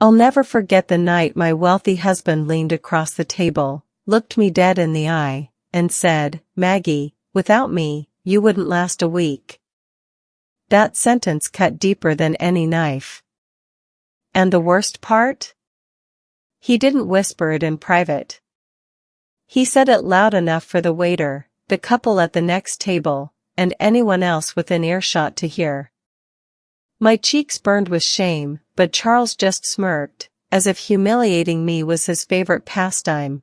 I'll never forget the night my wealthy husband leaned across the table, looked me dead in the eye, and said, "Maggie, without me, you wouldn't last a week." That sentence cut deeper than any knife. And the worst part? He didn't whisper it in private. He said it loud enough for the waiter, the couple at the next table, and anyone else within earshot to hear. My cheeks burned with shame, but Charles just smirked, as if humiliating me was his favorite pastime.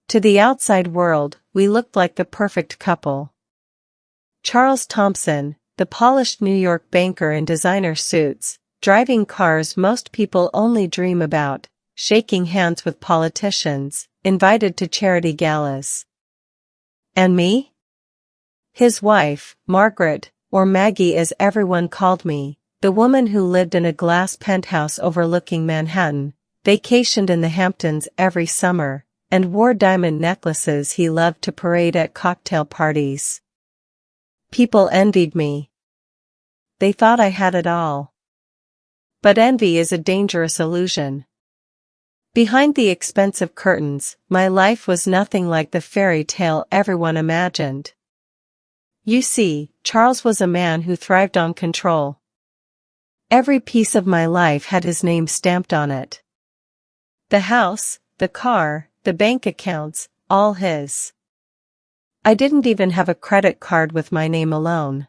To the outside world, we looked like the perfect couple. Charles Thompson, the polished New York banker in designer suits, driving cars most people only dream about, shaking hands with politicians, invited to charity galas. And me? His wife, Margaret, or Maggie as everyone called me, the woman who lived in a glass penthouse overlooking Manhattan, vacationed in the Hamptons every summer, and wore diamond necklaces he loved to parade at cocktail parties. People envied me. They thought I had it all. But envy is a dangerous illusion. Behind the expensive curtains, my life was nothing like the fairy tale everyone imagined. You see, Charles was a man who thrived on control. Every piece of my life had his name stamped on it. The house, the car, the bank accounts, all his. I didn't even have a credit card with my name alone.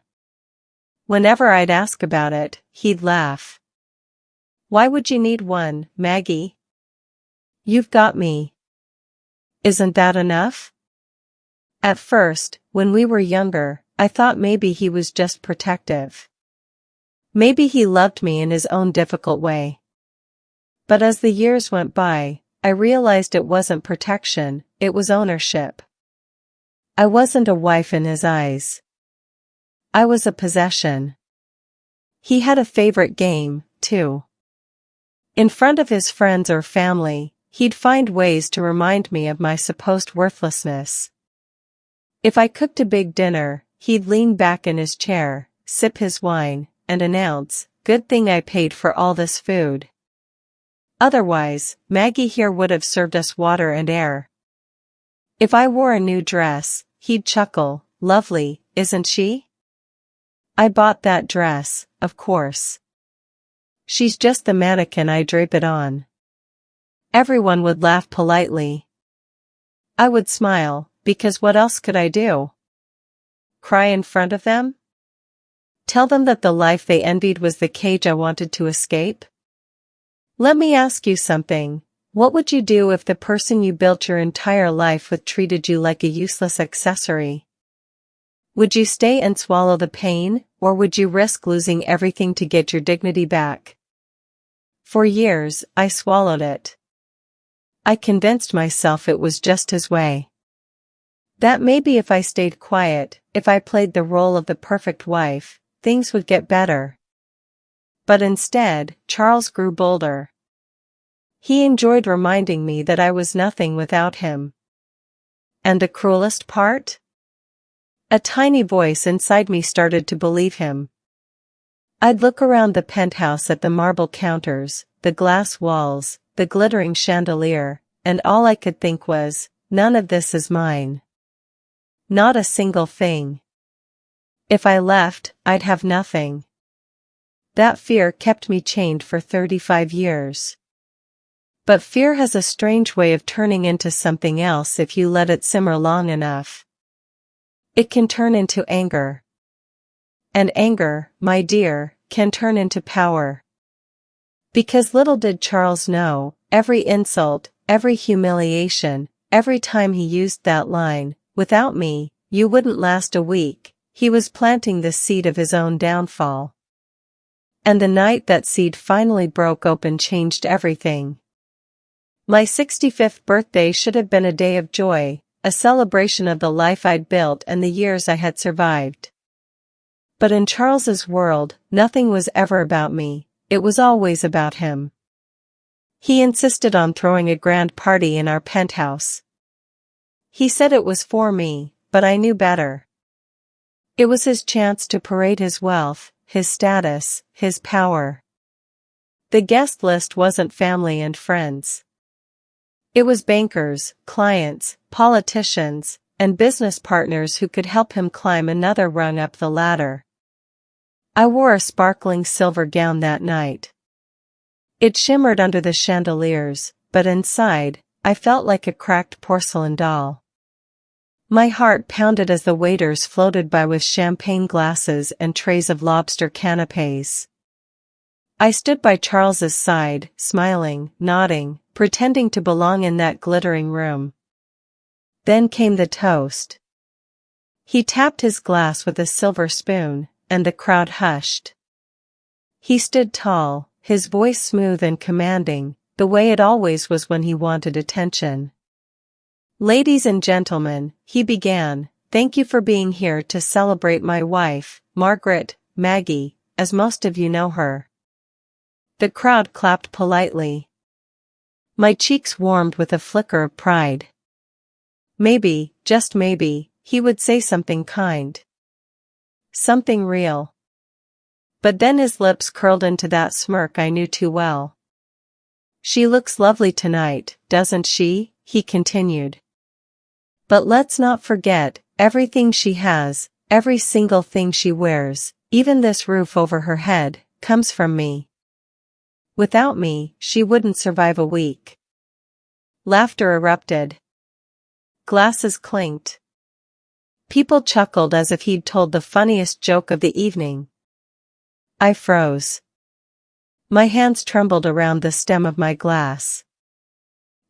Whenever I'd ask about it, he'd laugh. "Why would you need one, Maggie? You've got me. Isn't that enough?" At first, when we were younger, I thought maybe he was just protective. Maybe he loved me in his own difficult way. But as the years went by, I realized it wasn't protection, it was ownership. I wasn't a wife in his eyes. I was a possession. He had a favorite game, too. In front of his friends or family, he'd find ways to remind me of my supposed worthlessness. If I cooked a big dinner, he'd lean back in his chair, sip his wine, and announce, "Good thing I paid for all this food." Otherwise, Maggie here would have served us water and air. If I wore a new dress, he'd chuckle, "Lovely, isn't she? I bought that dress, of course. She's just the mannequin I drape it on." Everyone would laugh politely. I would smile, because what else could I do? Cry in front of them? Tell them that the life they envied was the cage I wanted to escape? Let me ask you something. What would you do if the person you built your entire life with treated you like a useless accessory? Would you stay and swallow the pain, or would you risk losing everything to get your dignity back? For years, I swallowed it. I convinced myself it was just his way. That maybe if I stayed quiet, if I played the role of the perfect wife, things would get better. But instead, Charles grew bolder. He enjoyed reminding me that I was nothing without him. And the cruelest part? A tiny voice inside me started to believe him. I'd look around the penthouse at the marble counters, the glass walls, the glittering chandelier, and all I could think was, none of this is mine. Not a single thing. If I left, I'd have nothing. That fear kept me chained for 35 years. But fear has a strange way of turning into something else if you let it simmer long enough. It can turn into anger. And anger, my dear, can turn into power. Because little did Charles know, every insult, every humiliation, every time he used that line, "Without me, you wouldn't last a week," he was planting the seed of his own downfall. And the night that seed finally broke open changed everything. My 65th birthday should have been a day of joy, a celebration of the life I'd built and the years I had survived. But in Charles's world, nothing was ever about me, it was always about him. He insisted on throwing a grand party in our penthouse. He said it was for me, but I knew better. It was his chance to parade his wealth, his status, his power. The guest list wasn't family and friends. It was bankers, clients, politicians, and business partners who could help him climb another rung up the ladder. I wore a sparkling silver gown that night. It shimmered under the chandeliers, but inside, I felt like a cracked porcelain doll. My heart pounded as the waiters floated by with champagne glasses and trays of lobster canapés. I stood by Charles's side, smiling, nodding, pretending to belong in that glittering room. Then came the toast. He tapped his glass with a silver spoon, and the crowd hushed. He stood tall, his voice smooth and commanding, the way it always was when he wanted attention. "Ladies and gentlemen," he began, "thank you for being here to celebrate my wife, Margaret, Maggie, as most of you know her." The crowd clapped politely. My cheeks warmed with a flicker of pride. Maybe, just maybe, he would say something kind. Something real. But then his lips curled into that smirk I knew too well. "She looks lovely tonight, doesn't she?" he continued. "But let's not forget, everything she has, every single thing she wears, even this roof over her head, comes from me. Without me, she wouldn't survive a week." Laughter erupted. Glasses clinked. People chuckled as if he'd told the funniest joke of the evening. I froze. My hands trembled around the stem of my glass.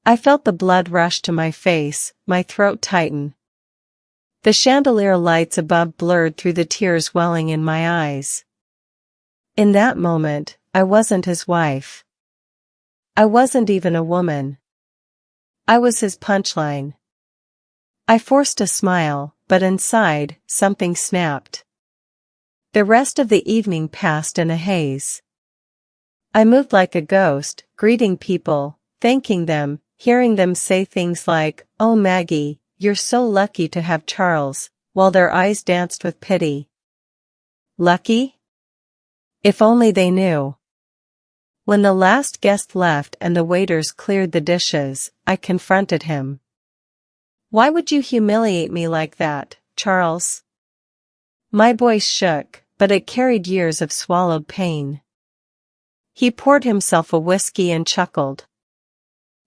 I felt the blood rush to my face, my throat tighten. The chandelier lights above blurred through the tears welling in my eyes. In that moment, I wasn't his wife. I wasn't even a woman. I was his punchline. I forced a smile, but inside, something snapped. The rest of the evening passed in a haze. I moved like a ghost, greeting people, thanking them, hearing them say things like, "Oh Maggie, you're so lucky to have Charles," while their eyes danced with pity. Lucky? If only they knew. When the last guest left and the waiters cleared the dishes, I confronted him. "Why would you humiliate me like that, Charles?" My voice shook, but it carried years of swallowed pain. He poured himself a whiskey and chuckled.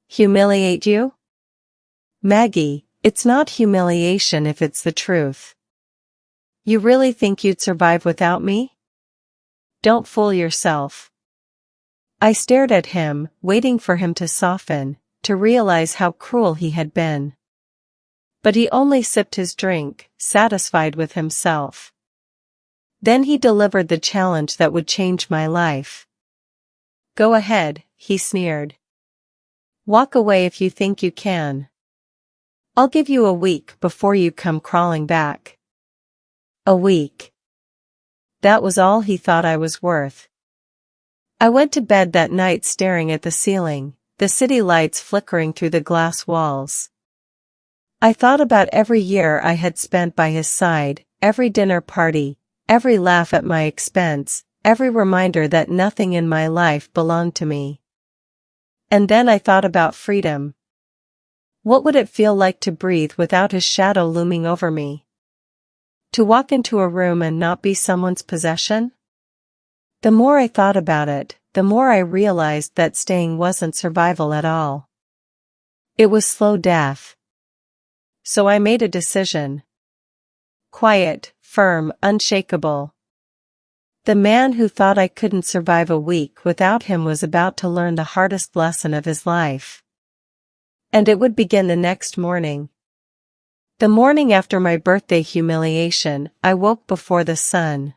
"Humiliate you? Maggie, it's not humiliation if it's the truth. You really think you'd survive without me? Don't fool yourself." I stared at him, waiting for him to soften, to realize how cruel he had been. But he only sipped his drink, satisfied with himself. Then he delivered the challenge that would change my life. "Go ahead," he sneered. "Walk away if you think you can. I'll give you a week before you come crawling back." A week. That was all he thought I was worth. I went to bed that night staring at the ceiling, the city lights flickering through the glass walls. I thought about every year I had spent by his side, every dinner party, every laugh at my expense, every reminder that nothing in my life belonged to me. And then I thought about freedom. What would it feel like to breathe without his shadow looming over me? To walk into a room and not be someone's possession? The more I thought about it, the more I realized that staying wasn't survival at all. It was slow death. So I made a decision. Quiet, firm, unshakable. The man who thought I couldn't survive a week without him was about to learn the hardest lesson of his life. And it would begin the next morning. The morning after my birthday humiliation, I woke before the sun.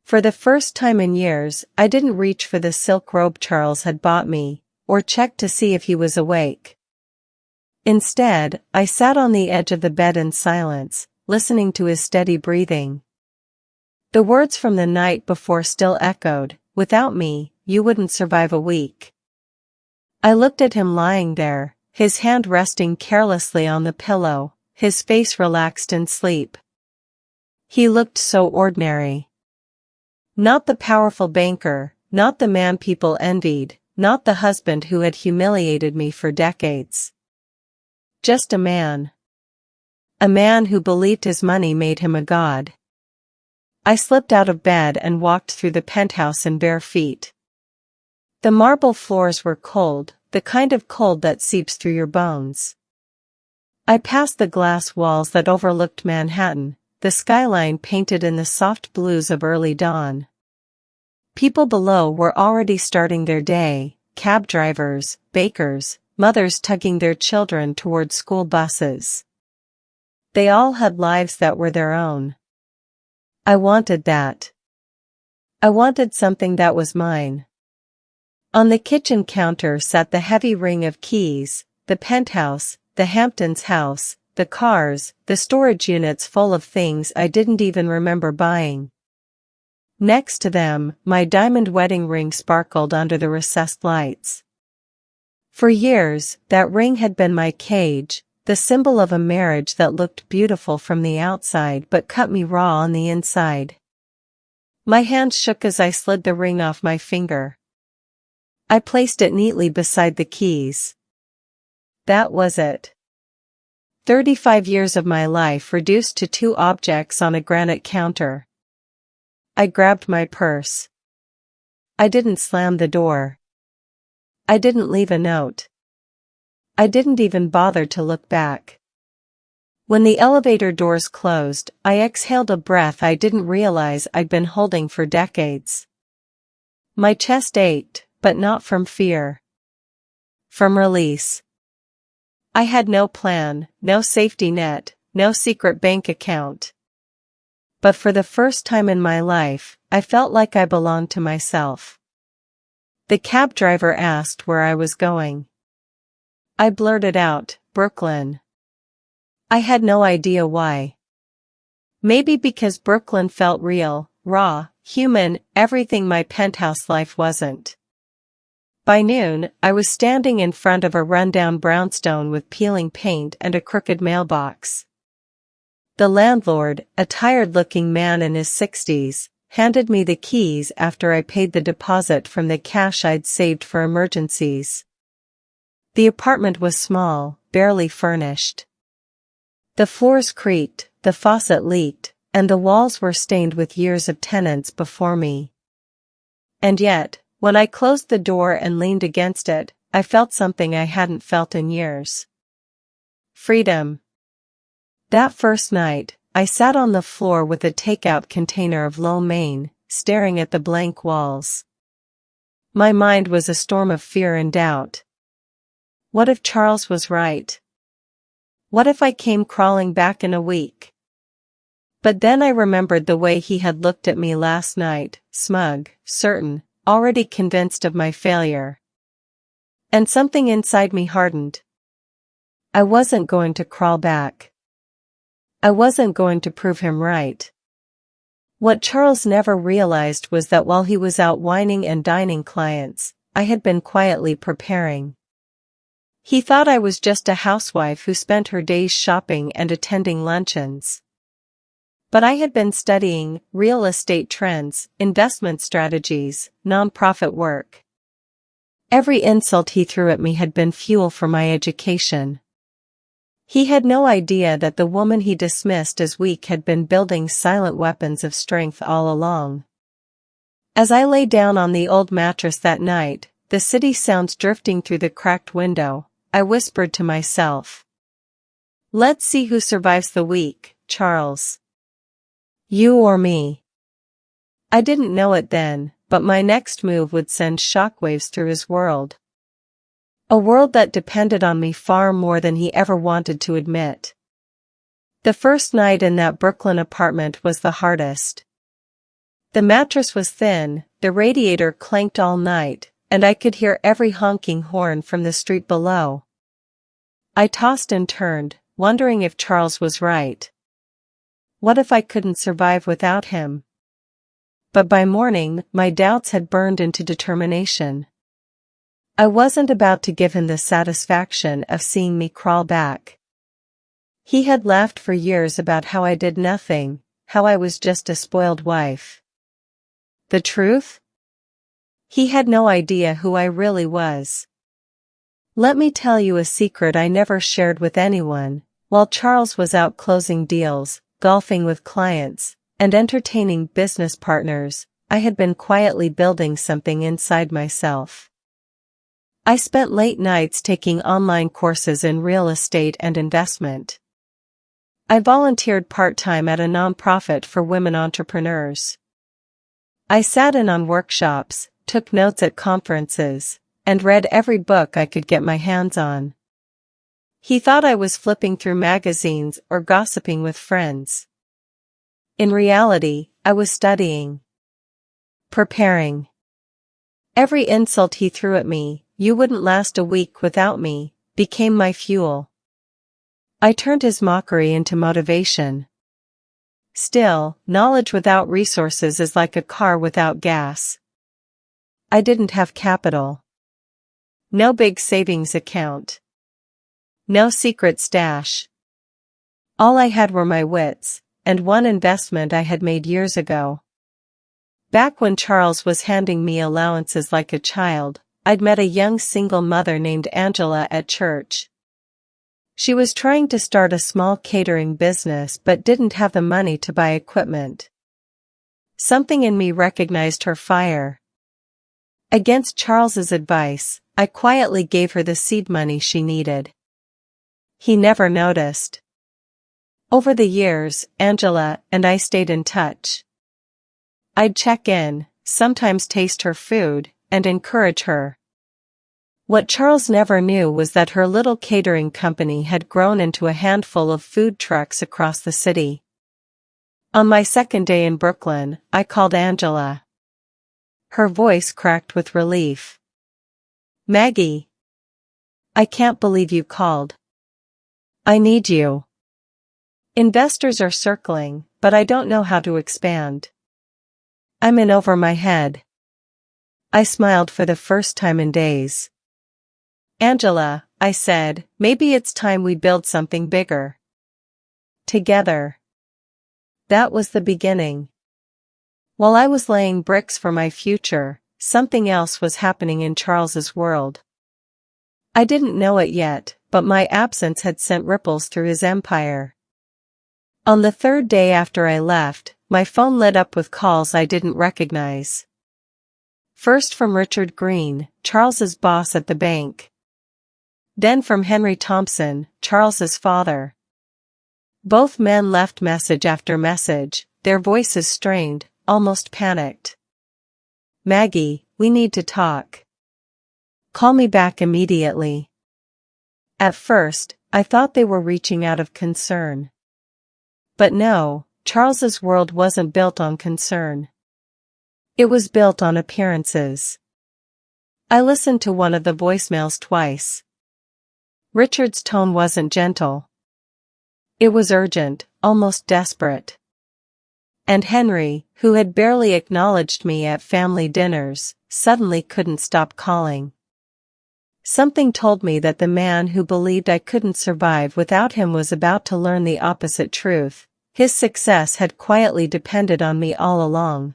For the first time in years, I didn't reach for the silk robe Charles had bought me, or check to see if he was awake. Instead, I sat on the edge of the bed in silence, listening to his steady breathing. The words from the night before still echoed, "Without me, you wouldn't survive a week." I looked at him lying there, his hand resting carelessly on the pillow, his face relaxed in sleep. He looked so ordinary. Not the powerful banker, not the man people envied, not the husband who had humiliated me for decades. Just a man. A man who believed his money made him a god. I slipped out of bed and walked through the penthouse in bare feet. The marble floors were cold, the kind of cold that seeps through your bones. I passed the glass walls that overlooked Manhattan, the skyline painted in the soft blues of early dawn. People below were already starting their day, cab drivers, bakers, mothers tugging their children toward school buses. They all had lives that were their own. I wanted that. I wanted something that was mine. On the kitchen counter sat the heavy ring of keys, the penthouse, the Hamptons house, the cars, the storage units full of things I didn't even remember buying. Next to them, my diamond wedding ring sparkled under the recessed lights. For years, that ring had been my cage, the symbol of a marriage that looked beautiful from the outside but cut me raw on the inside. My hand shook as I slid the ring off my finger. I placed it neatly beside the keys. That was it. 35 years of my life reduced to 2 objects on a granite counter. I grabbed my purse. I didn't slam the door. I didn't leave a note. I didn't even bother to look back. When the elevator doors closed, I exhaled a breath I didn't realize I'd been holding for decades. My chest ached, but not from fear. From release. I had no plan, no safety net, no secret bank account. But for the first time in my life, I felt like I belonged to myself. The cab driver asked where I was going. I blurted out, Brooklyn. I had no idea why. Maybe because Brooklyn felt real, raw, human, everything my penthouse life wasn't. By noon, I was standing in front of a rundown brownstone with peeling paint and a crooked mailbox. The landlord, a tired-looking man in his 60s, handed me the keys after I paid the deposit from the cash I'd saved for emergencies. The apartment was small, barely furnished. The floors creaked, the faucet leaked, and the walls were stained with years of tenants before me. And yet, when I closed the door and leaned against it, I felt something I hadn't felt in years. Freedom. That first night, I sat on the floor with a takeout container of lo mein, staring at the blank walls. My mind was a storm of fear and doubt. What if Charles was right? What if I came crawling back in a week? But then I remembered the way he had looked at me last night, smug, certain, already convinced of my failure. And something inside me hardened. I wasn't going to crawl back. I wasn't going to prove him right. What Charles never realized was that while he was out wining and dining clients, I had been quietly preparing. He thought I was just a housewife who spent her days shopping and attending luncheons. But I had been studying real estate trends, investment strategies, nonprofit work. Every insult he threw at me had been fuel for my education. He had no idea that the woman he dismissed as weak had been building silent weapons of strength all along. As I lay down on the old mattress that night, the city sounds drifting through the cracked window, I whispered to myself. Let's see who survives the week, Charles. You or me. I didn't know it then, but my next move would send shockwaves through his world. A world that depended on me far more than he ever wanted to admit. The first night in that Brooklyn apartment was the hardest. The mattress was thin, the radiator clanked all night, and I could hear every honking horn from the street below. I tossed and turned, wondering if Charles was right. What if I couldn't survive without him? But by morning, my doubts had burned into determination. I wasn't about to give him the satisfaction of seeing me crawl back. He had laughed for years about how I did nothing, how I was just a spoiled wife. The truth? He had no idea who I really was. Let me tell you a secret I never shared with anyone. While Charles was out closing deals, golfing with clients, and entertaining business partners, I had been quietly building something inside myself. I spent late nights taking online courses in real estate and investment. I volunteered part-time at a nonprofit for women entrepreneurs. I sat in on workshops, took notes at conferences, and read every book I could get my hands on. He thought I was flipping through magazines or gossiping with friends. In reality, I was studying. Preparing. Every insult he threw at me, "You wouldn't last a week without me," became my fuel. I turned his mockery into motivation. Still, knowledge without resources is like a car without gas. I didn't have capital. No big savings account. No secret stash. All I had were my wits, and one investment I had made years ago. Back when Charles was handing me allowances like a child, I'd met a young single mother named Angela at church. She was trying to start a small catering business but didn't have the money to buy equipment. Something in me recognized her fire. Against Charles's advice, I quietly gave her the seed money she needed. He never noticed. Over the years, Angela and I stayed in touch. I'd check in, sometimes taste her food, and encourage her. What Charles never knew was that her little catering company had grown into a handful of food trucks across the city. On my second day in Brooklyn, I called Angela. Her voice cracked with relief. "Maggie. I can't believe you called. I need you. Investors are circling, but I don't know how to expand. I'm in over my head." I smiled for the first time in days. "Angela," I said, "maybe it's time we build something bigger. Together." That was the beginning. While I was laying bricks for my future, something else was happening in Charles's world. I didn't know it yet, but my absence had sent ripples through his empire. On the third day after I left, my phone lit up with calls I didn't recognize. First from Richard Green, Charles's boss at the bank. Then from Henry Thompson, Charles's father. Both men left message after message, their voices strained, almost panicked. "Maggie, we need to talk. Call me back immediately." At first, I thought they were reaching out of concern. But no, Charles's world wasn't built on concern. It was built on appearances. I listened to one of the voicemails twice. Richard's tone wasn't gentle. It was urgent, almost desperate. And Henry, who had barely acknowledged me at family dinners, suddenly couldn't stop calling. Something told me that the man who believed I couldn't survive without him was about to learn the opposite truth. His success had quietly depended on me all along.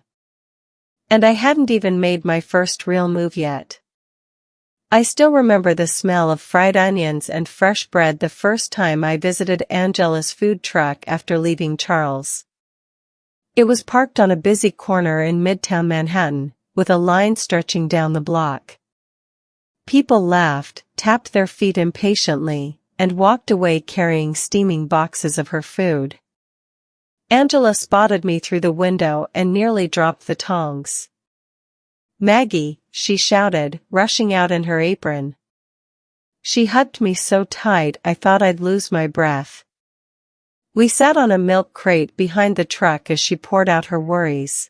And I hadn't even made my first real move yet. I still remember the smell of fried onions and fresh bread the first time I visited Angela's food truck after leaving Charles. It was parked on a busy corner in Midtown Manhattan, with a line stretching down the block. People laughed, tapped their feet impatiently, and walked away carrying steaming boxes of her food. Angela spotted me through the window and nearly dropped the tongs. "Maggie," she shouted, rushing out in her apron. She hugged me so tight I thought I'd lose my breath. We sat on a milk crate behind the truck as she poured out her worries.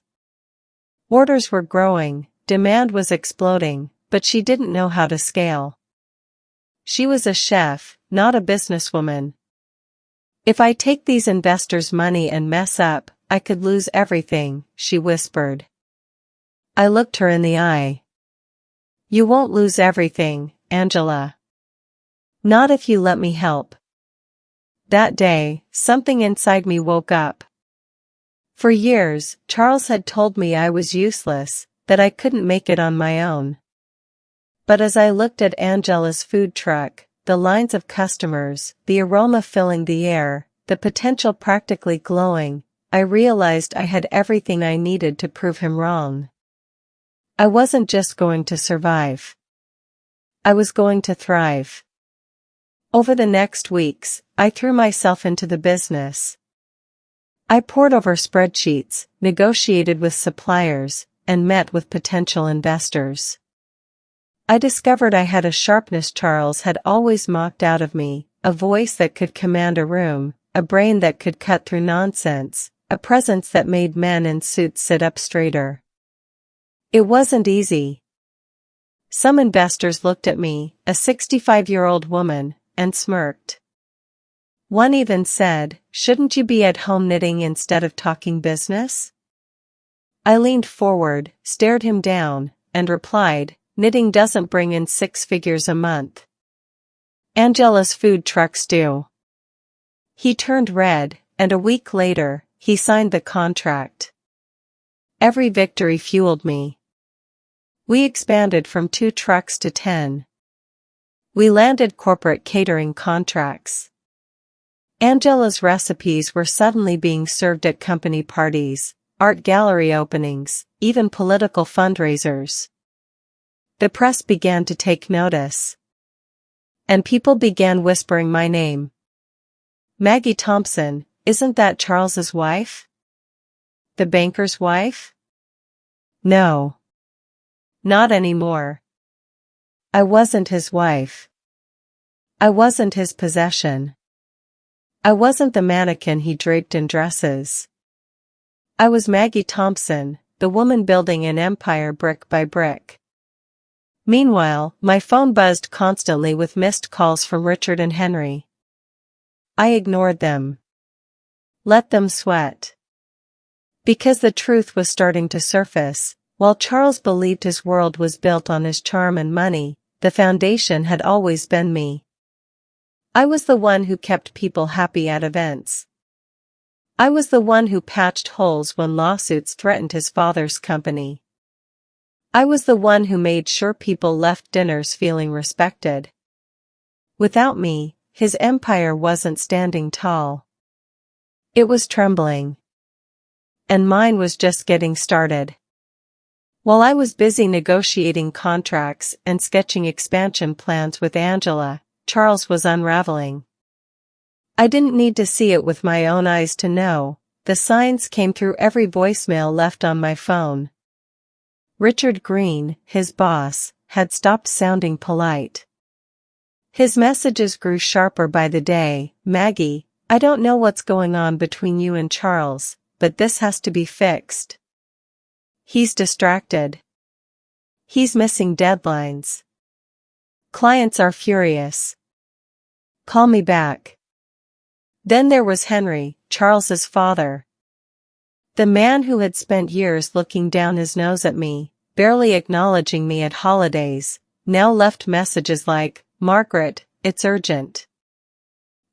Orders were growing, demand was exploding, but she didn't know how to scale. She was a chef, not a businesswoman. "If I take these investors' money and mess up, I could lose everything," she whispered. I looked her in the eye. "You won't lose everything, Angela. Not if you let me help." That day, something inside me woke up. For years, Charles had told me I was useless, that I couldn't make it on my own. But as I looked at Angela's food truck, the lines of customers, the aroma filling the air, the potential practically glowing, I realized I had everything I needed to prove him wrong. I wasn't just going to survive. I was going to thrive. Over the next weeks, I threw myself into the business. I pored over spreadsheets, negotiated with suppliers, and met with potential investors. I discovered I had a sharpness Charles had always mocked out of me, a voice that could command a room, a brain that could cut through nonsense, a presence that made men in suits sit up straighter. It wasn't easy. Some investors looked at me, a 65-year-old woman, and smirked. One even said, "Shouldn't you be at home knitting instead of talking business?" I leaned forward, stared him down, and replied, "Knitting doesn't bring in 6 figures a month. Angela's food trucks do." He turned red, and a week later, he signed the contract. Every victory fueled me. We expanded from 2 trucks to 10. We landed corporate catering contracts. Angela's recipes were suddenly being served at company parties, art gallery openings, even political fundraisers. The press began to take notice. And people began whispering my name. "Maggie Thompson, isn't that Charles's wife? The banker's wife?" No. Not anymore. I wasn't his wife. I wasn't his possession. I wasn't the mannequin he draped in dresses. I was Maggie Thompson, the woman building an empire brick by brick. Meanwhile, my phone buzzed constantly with missed calls from Richard and Henry. I ignored them. Let them sweat. Because the truth was starting to surface. While Charles believed his world was built on his charm and money, the foundation had always been me. I was the one who kept people happy at events. I was the one who patched holes when lawsuits threatened his father's company. I was the one who made sure people left dinners feeling respected. Without me, his empire wasn't standing tall. It was trembling. And mine was just getting started. While I was busy negotiating contracts and sketching expansion plans with Angela, Charles was unraveling. I didn't need to see it with my own eyes to know. The signs came through every voicemail left on my phone. Richard Green, his boss, had stopped sounding polite. His messages grew sharper by the day. "Maggie, I don't know what's going on between you and Charles, but this has to be fixed. He's distracted. He's missing deadlines. Clients are furious. Call me back." Then there was Henry, Charles's father. The man who had spent years looking down his nose at me, barely acknowledging me at holidays, now left messages like, "Margaret, it's urgent.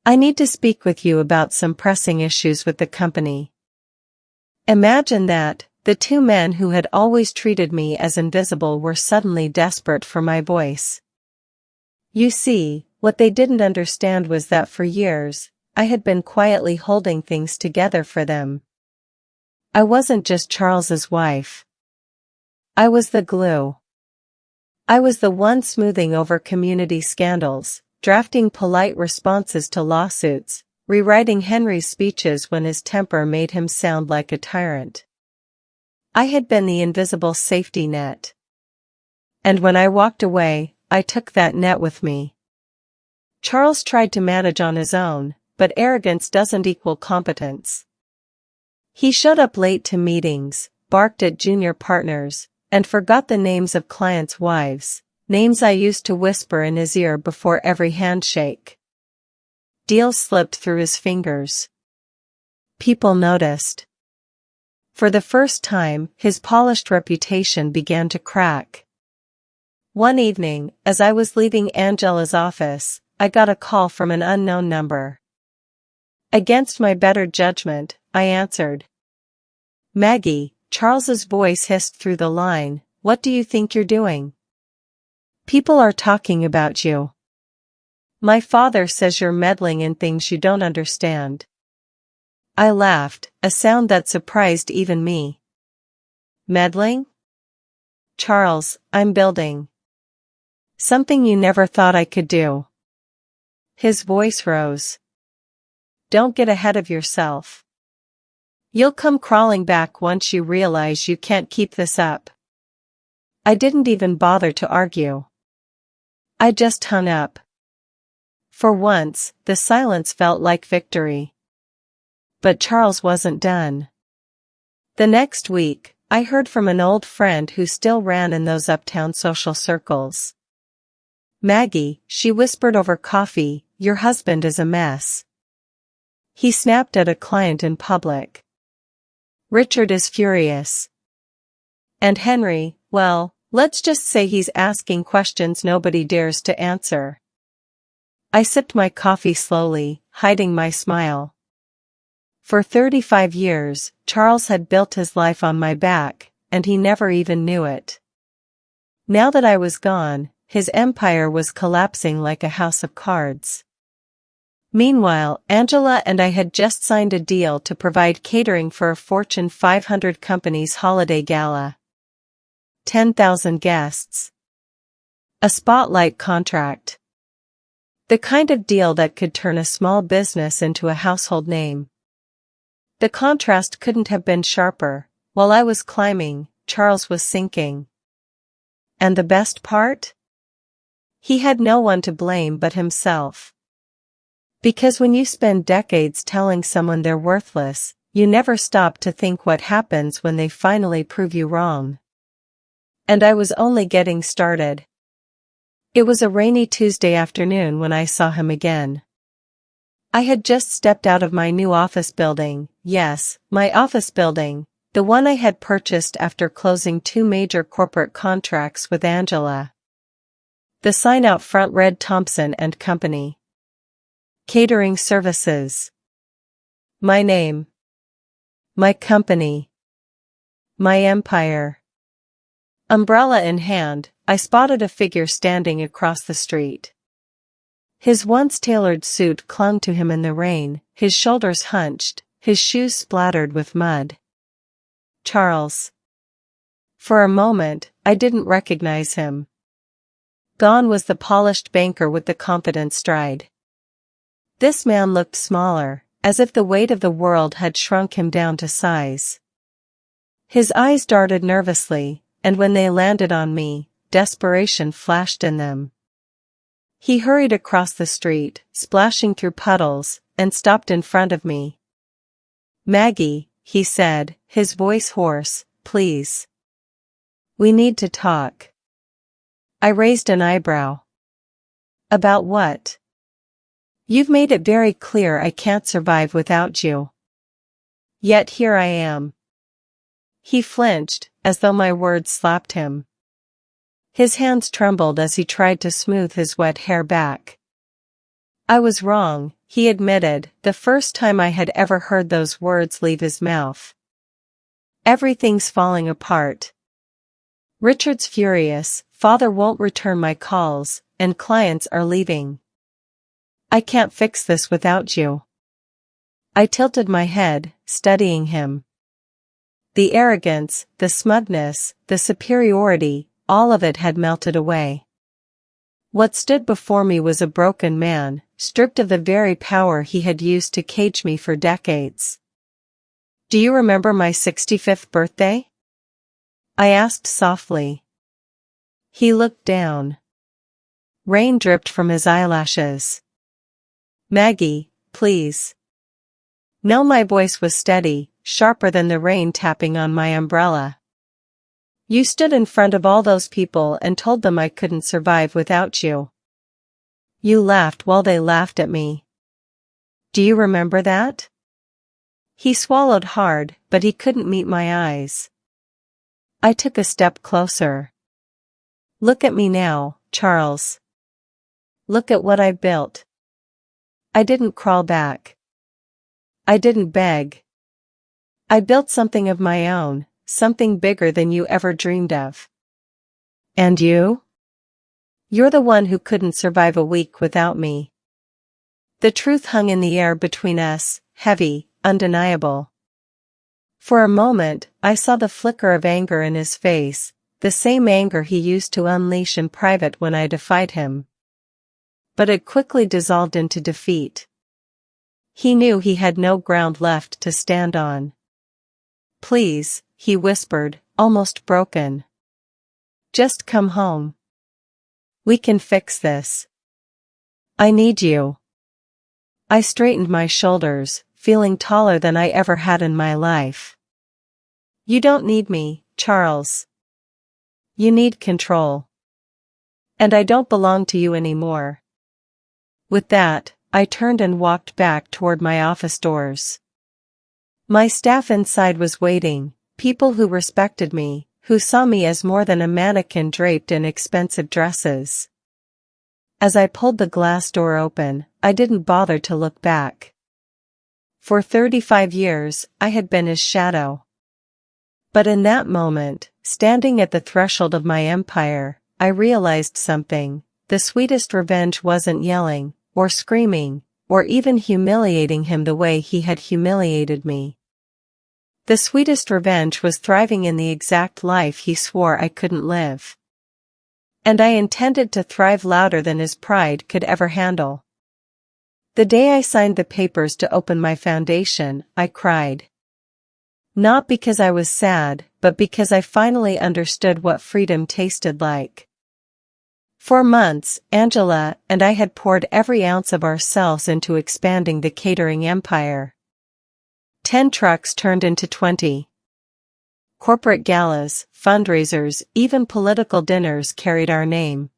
I need to speak with you about some pressing issues with the company." Imagine that. The 2 men who had always treated me as invisible were suddenly desperate for my voice. You see, what they didn't understand was that for years, I had been quietly holding things together for them. I wasn't just Charles's wife. I was the glue. I was the one smoothing over community scandals, drafting polite responses to lawsuits, rewriting Henry's speeches when his temper made him sound like a tyrant. I had been the invisible safety net. And when I walked away, I took that net with me. Charles tried to manage on his own, but arrogance doesn't equal competence. He showed up late to meetings, barked at junior partners, and forgot the names of clients' wives, names I used to whisper in his ear before every handshake. Deals slipped through his fingers. People noticed. For the first time, his polished reputation began to crack. One evening, as I was leaving Angela's office, I got a call from an unknown number. Against my better judgment, I answered. "Maggie," Charles's voice hissed through the line, what do you think you're doing? People are talking about you. My father says you're meddling in things you don't understand. I laughed, a sound that surprised even me. Meddling? Charles, I'm building something you never thought I could do. His voice rose. Don't get ahead of yourself. You'll come crawling back once you realize you can't keep this up. I didn't even bother to argue. I just hung up. For once, the silence felt like victory. But Charles wasn't done. The next week, I heard from an old friend who still ran in those uptown social circles. Maggie, she whispered over coffee, your husband is a mess. He snapped at a client in public. Richard is furious. And Henry, well, let's just say he's asking questions nobody dares to answer. I sipped my coffee slowly, hiding my smile. For 35 years, Charles had built his life on my back, and he never even knew it. Now that I was gone, his empire was collapsing like a house of cards. Meanwhile, Angela and I had just signed a deal to provide catering for a Fortune 500 company's holiday gala. 10,000 guests. A spotlight contract. The kind of deal that could turn a small business into a household name. The contrast couldn't have been sharper. While I was climbing, Charles was sinking. And the best part? He had no one to blame but himself. Because when you spend decades telling someone they're worthless, you never stop to think what happens when they finally prove you wrong. And I was only getting started. It was a rainy Tuesday afternoon when I saw him again. I had just stepped out of my new office building, yes, my office building, the one I had purchased after closing 2 major corporate contracts with Angela. The sign out front read Thompson and Company. Catering services. My name. My company. My empire. Umbrella in hand, I spotted a figure standing across the street. His once tailored suit clung to him in the rain, his shoulders hunched, his shoes splattered with mud. Charles. For a moment, I didn't recognize him. Gone was the polished banker with the confident stride. This man looked smaller, as if the weight of the world had shrunk him down to size. His eyes darted nervously, and when they landed on me, desperation flashed in them. He hurried across the street, splashing through puddles, and stopped in front of me. Maggie, he said, his voice hoarse, please. We need to talk. I raised an eyebrow. About what? You've made it very clear I can't survive without you. Yet here I am. He flinched, as though my words slapped him. His hands trembled as he tried to smooth his wet hair back. I was wrong, he admitted, the first time I had ever heard those words leave his mouth. Everything's falling apart. Richard's furious, father won't return my calls, and clients are leaving. I can't fix this without you. I tilted my head, studying him. The arrogance, the smugness, the superiority, all of it had melted away. What stood before me was a broken man, stripped of the very power he had used to cage me for decades. Do you remember my 65th birthday? I asked softly. He looked down. Rain dripped from his eyelashes. Maggie, please. No, my voice was steady, sharper than the rain tapping on my umbrella. You stood in front of all those people and told them I couldn't survive without you. You laughed while they laughed at me. Do you remember that? He swallowed hard, but he couldn't meet my eyes. I took a step closer. Look at me now, Charles. Look at what I built. I didn't crawl back. I didn't beg. I built something of my own, something bigger than you ever dreamed of. And you? You're the one who couldn't survive a week without me. The truth hung in the air between us, heavy, undeniable. For a moment, I saw the flicker of anger in his face, the same anger he used to unleash in private when I defied him. But it quickly dissolved into defeat. He knew he had no ground left to stand on. "Please," he whispered, almost broken. "Just come home. We can fix this. I need you." I straightened my shoulders, feeling taller than I ever had in my life. "You don't need me, Charles. You need control. And I don't belong to you anymore." With that, I turned and walked back toward my office doors. My staff inside was waiting, people who respected me, who saw me as more than a mannequin draped in expensive dresses. As I pulled the glass door open, I didn't bother to look back. For 35 years, I had been his shadow. But in that moment, standing at the threshold of my empire, I realized something. The sweetest revenge wasn't yelling, or screaming, or even humiliating him the way he had humiliated me. The sweetest revenge was thriving in the exact life he swore I couldn't live. And I intended to thrive louder than his pride could ever handle. The day I signed the papers to open my foundation, I cried. Not because I was sad, but because I finally understood what freedom tasted like. For months, Angela and I had poured every ounce of ourselves into expanding the catering empire. 10 trucks turned into 20. Corporate galas, fundraisers, even political dinners carried our name.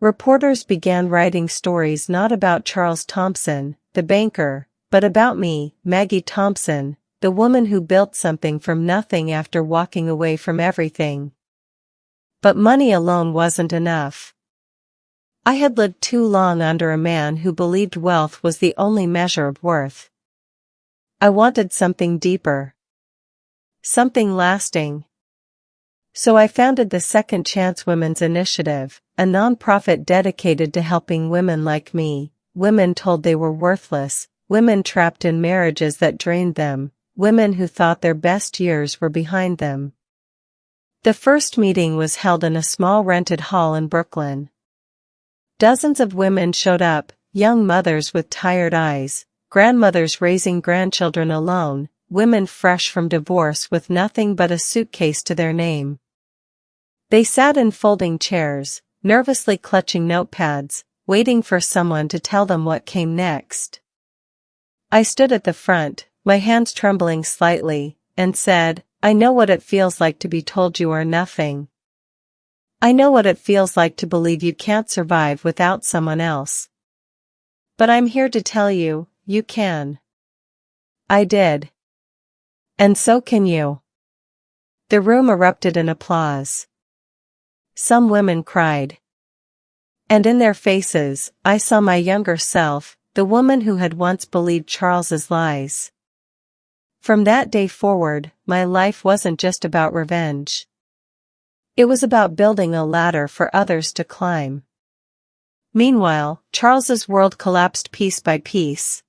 Reporters began writing stories not about Charles Thompson, the banker, but about me, Maggie Thompson, the woman who built something from nothing after walking away from everything. But money alone wasn't enough. I had lived too long under a man who believed wealth was the only measure of worth. I wanted something deeper. Something lasting. So I founded the Second Chance Women's Initiative, a nonprofit dedicated to helping women like me, women told they were worthless, women trapped in marriages that drained them, women who thought their best years were behind them. The first meeting was held in a small rented hall in Brooklyn. Dozens of women showed up, young mothers with tired eyes, grandmothers raising grandchildren alone, women fresh from divorce with nothing but a suitcase to their name. They sat in folding chairs, nervously clutching notepads, waiting for someone to tell them what came next. I stood at the front, my hands trembling slightly, and said, "I know what it feels like to be told you are nothing. I know what it feels like to believe you can't survive without someone else. But I'm here to tell you, you can." I did. And so can you. The room erupted in applause. Some women cried. And in their faces, I saw my younger self, the woman who had once believed Charles's lies. From that day forward, my life wasn't just about revenge. It was about building a ladder for others to climb. Meanwhile, Charles's world collapsed piece by piece.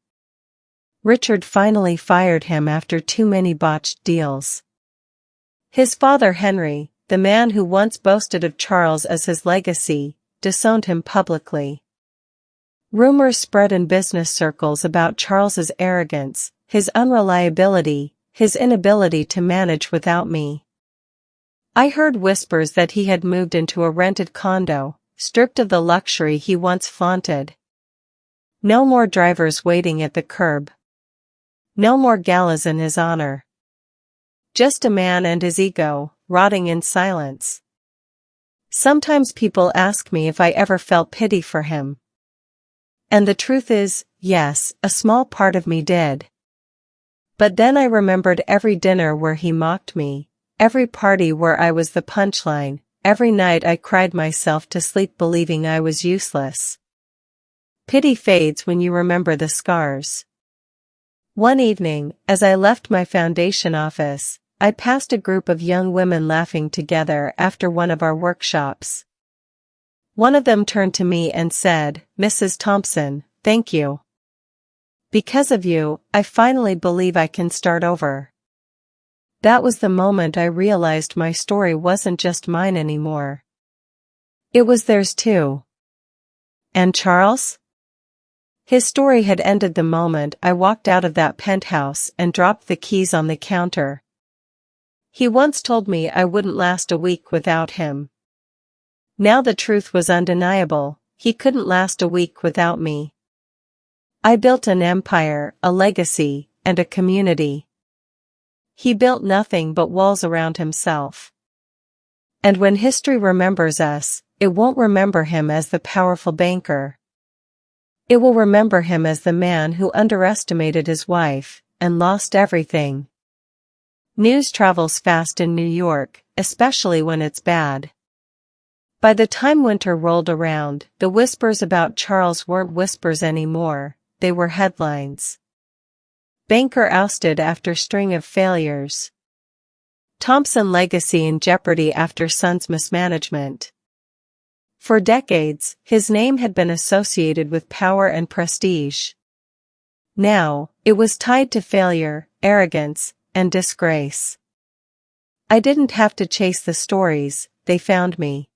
Richard finally fired him after too many botched deals. His father Henry, the man who once boasted of Charles as his legacy, disowned him publicly. Rumors spread in business circles about Charles's arrogance, his unreliability, his inability to manage without me. I heard whispers that he had moved into a rented condo, stripped of the luxury he once flaunted. No more drivers waiting at the curb. No more galas in his honor. Just a man and his ego, rotting in silence. Sometimes people ask me if I ever felt pity for him. And the truth is, yes, a small part of me did. But then I remembered every dinner where he mocked me, every party where I was the punchline, every night I cried myself to sleep believing I was useless. Pity fades when you remember the scars. One evening, as I left my foundation office, I passed a group of young women laughing together after one of our workshops. One of them turned to me and said, "Mrs. Thompson, thank you. Because of you, I finally believe I can start over." That was the moment I realized my story wasn't just mine anymore. It was theirs too. And Charles? His story had ended the moment I walked out of that penthouse and dropped the keys on the counter. He once told me I wouldn't last a week without him. Now the truth was undeniable, he couldn't last a week without me. I built an empire, a legacy, and a community. He built nothing but walls around himself. And when history remembers us, it won't remember him as the powerful banker. It will remember him as the man who underestimated his wife and lost everything. News travels fast in New York, especially when it's bad. By the time winter rolled around, the whispers about Charles weren't whispers anymore, they were headlines. Banker ousted after string of failures. Thompson legacy in jeopardy after son's mismanagement. For decades, his name had been associated with power and prestige. Now, it was tied to failure, arrogance, and disgrace. I didn't have to chase the stories, they found me.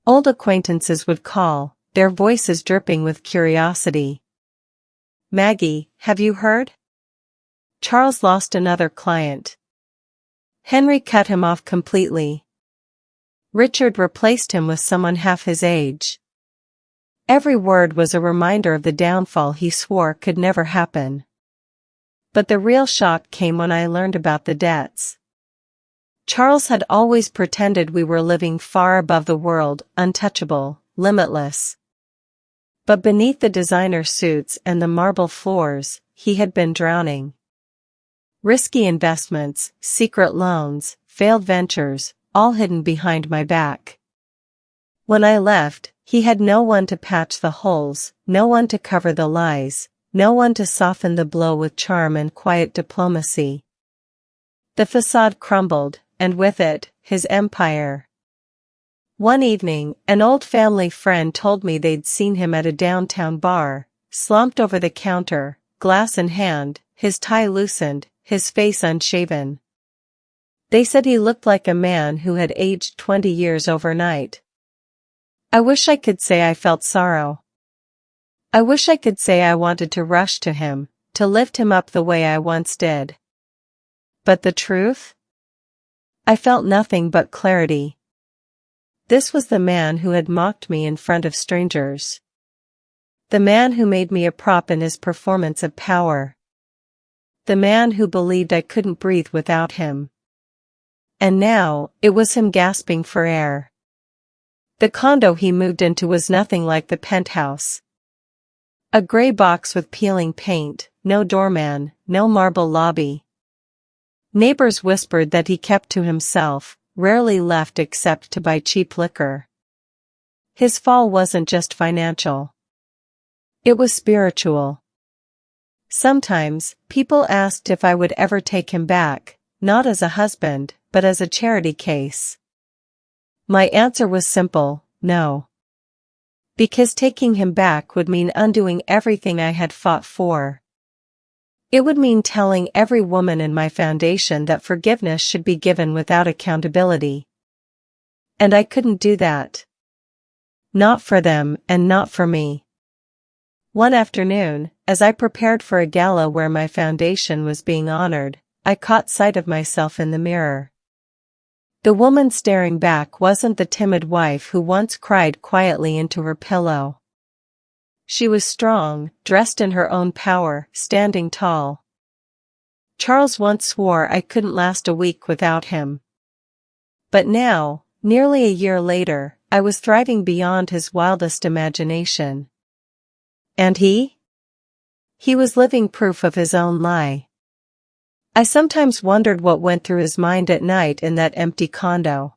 Old acquaintances would call, their voices dripping with curiosity. "Maggie, have you heard? Charles lost another client." Henry cut him off completely. Richard replaced him with someone half his age. Every word was a reminder of the downfall he swore could never happen. But the real shock came when I learned about the debts. Charles had always pretended we were living far above the world, untouchable, limitless. But beneath the designer suits and the marble floors, he had been drowning. Risky investments, secret loans, failed ventures, all hidden behind my back. When I left, he had no one to patch the holes, no one to cover the lies, no one to soften the blow with charm and quiet diplomacy. The facade crumbled, and with it, his empire. One evening, an old family friend told me they'd seen him at a downtown bar, slumped over the counter, glass in hand, his tie loosened, his face unshaven. They said he looked like a man who had aged 20 years overnight. I wish I could say I felt sorrow. I wish I could say I wanted to rush to him, to lift him up the way I once did. But the truth? I felt nothing but clarity. This was the man who had mocked me in front of strangers. The man who made me a prop in his performance of power. The man who believed I couldn't breathe without him. And now, it was him gasping for air. The condo he moved into was nothing like the penthouse. A gray box with peeling paint, no doorman, no marble lobby. Neighbors whispered that he kept to himself, rarely left except to buy cheap liquor. His fall wasn't just financial. It was spiritual. Sometimes, people asked if I would ever take him back, not as a husband, but as a charity case. My answer was simple, no. Because taking him back would mean undoing everything I had fought for. It would mean telling every woman in my foundation that forgiveness should be given without accountability. And I couldn't do that. Not for them and not for me. One afternoon, as I prepared for a gala where my foundation was being honored, I caught sight of myself in the mirror. The woman staring back wasn't the timid wife who once cried quietly into her pillow. She was strong, dressed in her own power, standing tall. Charles once swore I couldn't last a week without him. But now, nearly a year later, I was thriving beyond his wildest imagination. And he? He was living proof of his own lie. I sometimes wondered what went through his mind at night in that empty condo.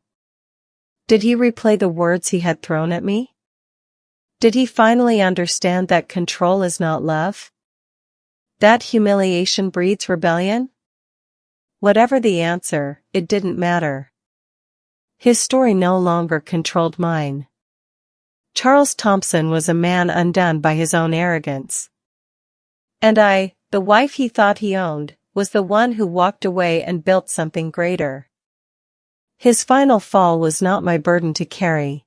Did he replay the words he had thrown at me? Did he finally understand that control is not love? That humiliation breeds rebellion? whatever the answer, it didn't matter. His story no longer controlled mine. Charles Thompson was a man undone by his own arrogance. And I, the wife he thought he owned, was the one who walked away and built something greater. His final fall was not my burden to carry.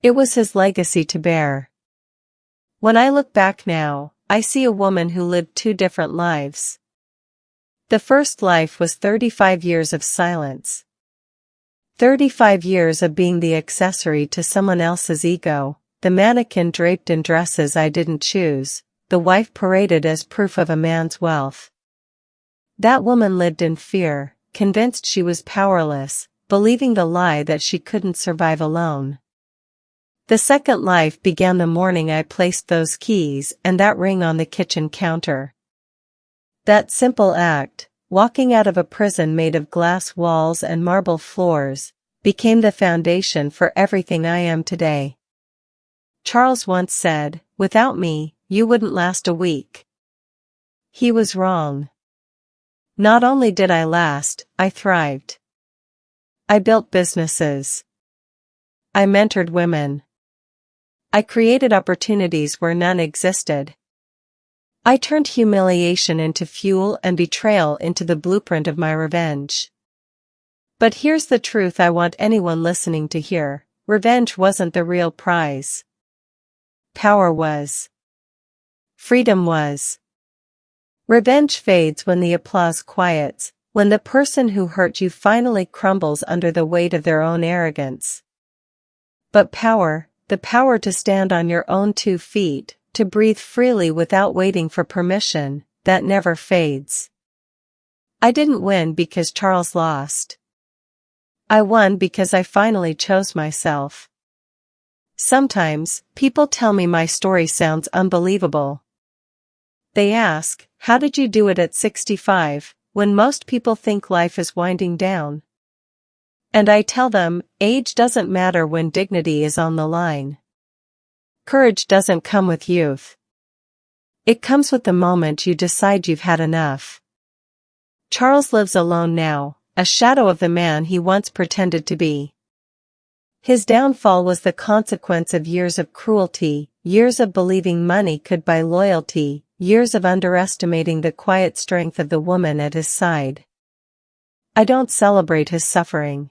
It was his legacy to bear. When I look back now, I see a woman who lived two different lives. The first life was 35 years of silence. 35 years of being the accessory to someone else's ego, the mannequin draped in dresses I didn't choose, the wife paraded as proof of a man's wealth. That woman lived in fear, convinced she was powerless, believing the lie that she couldn't survive alone. The second life began the morning I placed those keys and that ring on the kitchen counter. That simple act, walking out of a prison made of glass walls and marble floors, became the foundation for everything I am today. Charles once said, "Without me, you wouldn't last a week." He was wrong. Not only did I last, I thrived. I built businesses. I mentored women. I created opportunities where none existed. I turned humiliation into fuel and betrayal into the blueprint of my revenge. But here's the truth I want anyone listening to hear: revenge wasn't the real prize. Power was. Freedom was. Revenge fades when the applause quiets, when the person who hurt you finally crumbles under the weight of their own arrogance. But power, the power to stand on your own 2 feet, to breathe freely without waiting for permission, that never fades. I didn't win because Charles lost. I won because I finally chose myself. Sometimes, people tell me my story sounds unbelievable. They ask, how did you do it at 65, when most people think life is winding down? And I tell them, age doesn't matter when dignity is on the line. Courage doesn't come with youth. It comes with the moment you decide you've had enough. Charles lives alone now, a shadow of the man he once pretended to be. His downfall was the consequence of years of cruelty, years of believing money could buy loyalty, years of underestimating the quiet strength of the woman at his side. I don't celebrate his suffering.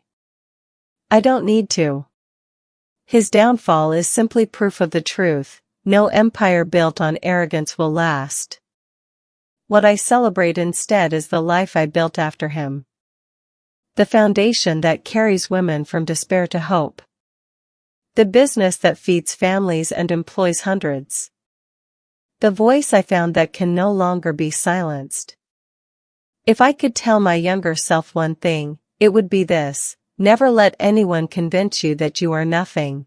I don't need to. His downfall is simply proof of the truth: no empire built on arrogance will last. What I celebrate instead is the life I built after him. The foundation that carries women from despair to hope. The business that feeds families and employs hundreds. The voice I found that can no longer be silenced. If I could tell my younger self one thing, it would be this: never let anyone convince you that you are nothing.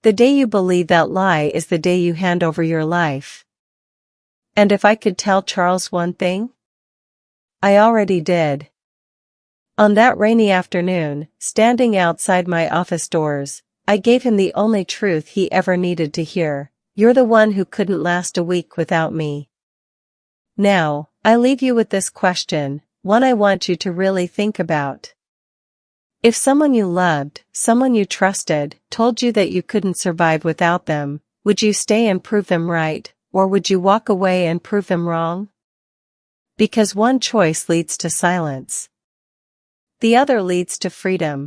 The day you believe that lie is the day you hand over your life. And if I could tell Charles one thing, I already did. On that rainy afternoon, standing outside my office doors, I gave him the only truth he ever needed to hear: you're the one who couldn't last a week without me. Now, I leave you with this question, one I want you to really think about. If someone you loved, someone you trusted, told you that you couldn't survive without them, would you stay and prove them right, or would you walk away and prove them wrong? Because one choice leads to silence. The other leads to freedom.